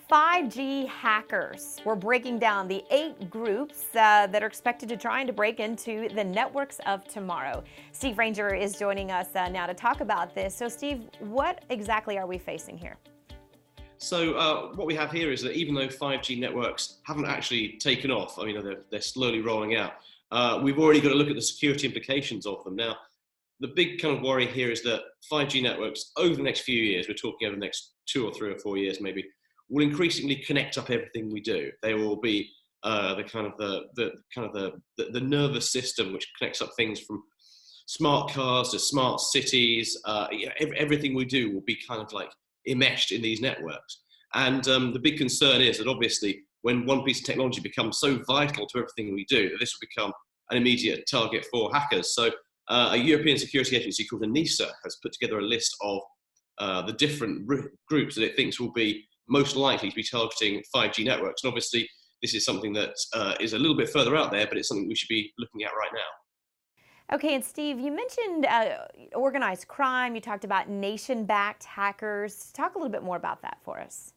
5G hackers. We're breaking down the 8 groups that are expected to try to break into the networks of tomorrow. Steve Ranger is joining us now to talk about this. So Steve, what exactly are we facing here? So what we have here is that even though 5G networks haven't actually taken off, I mean, they're slowly rolling out, we've already got to look at the security implications of them. Now, the big kind of worry here is that 5G networks over the next few years, we're talking over the next 2 or 3 or 4 years maybe, will increasingly connect up everything we do. They will be the nervous system which connects up things from smart cars to smart cities. Everything we do will be kind of like enmeshed in these networks. And the big concern is that obviously when one piece of technology becomes so vital to everything we do, that this will become an immediate target for hackers. So a European security agency called ENISA has put together a list of the different groups that it thinks will be most likely to be targeting 5G networks. And obviously, this is something that is a little bit further out there, but it's something we should be looking at right now. Okay, and Steve, you mentioned organized crime. You talked about nation-backed hackers. Talk a little bit more about that for us.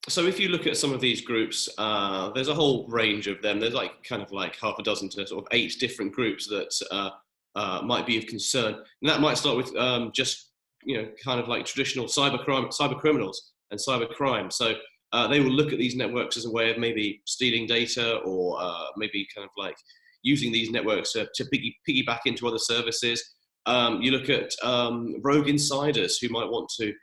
So if you look at some of these groups, there's a whole range of them. There's kind of like half a dozen to sort of 8 different groups that might be of concern. And that might start with just, kind of like traditional cyber criminals and cyber crime. So they will look at these networks as a way of maybe stealing data or maybe kind of like using these networks to piggyback into other services. You look at rogue insiders who might want to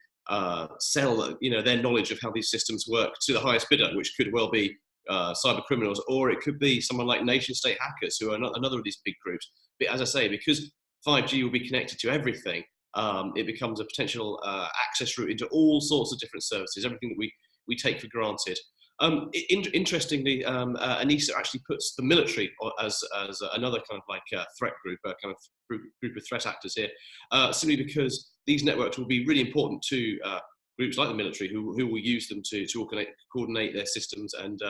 sell, their knowledge of how these systems work to the highest bidder, which could well be cyber criminals, or it could be someone like nation-state hackers, who are another of these big groups. But as I say, because 5G will be connected to everything, it becomes a potential access route into all sorts of different services, everything that we take for granted. Interestingly, ENISA actually puts the military as another kind of like threat group, a kind of group of threat actors here, simply because these networks will be really important to groups like the military, who will use them to coordinate their systems and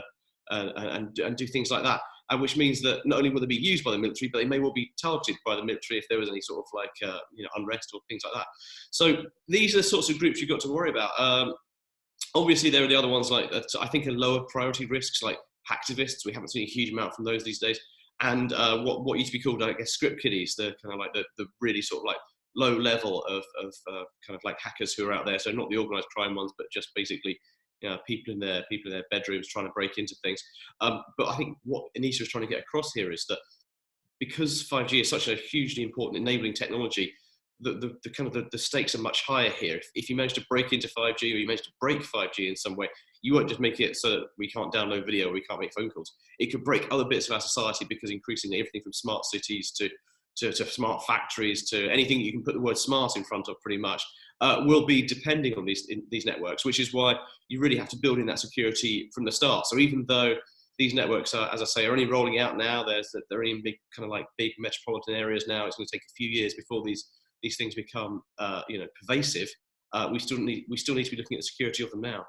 do things like that. Which means that not only will they be used by the military, but they may well be targeted by the military if there was any sort of like unrest or things like that. So these are the sorts of groups you've got to worry about. Obviously, there are the other ones like that I think are lower priority risks, like hacktivists. We haven't seen a huge amount from those these days. And what used to be called, I guess, script kiddies, the kind of like the really sort of like low level of kind of like hackers who are out there. So not the organized crime ones, but just basically people in their bedrooms trying to break into things. But I think what ENISA is trying to get across here is that because 5G is such a hugely important enabling technology, the stakes are much higher here. If you manage to break into 5G, or you manage to break 5G in some way, you won't just make it so that we can't download video or we can't make phone calls. It could break other bits of our society, because increasingly everything from smart cities to smart factories to anything you can put the word smart in front of pretty much will be depending on these networks, which is why you really have to build in that security from the start. So even though these networks are, as I say, are only rolling out now, they're in big metropolitan areas now. It's going to take a few years before these things become pervasive. We still need to be looking at the security of them now.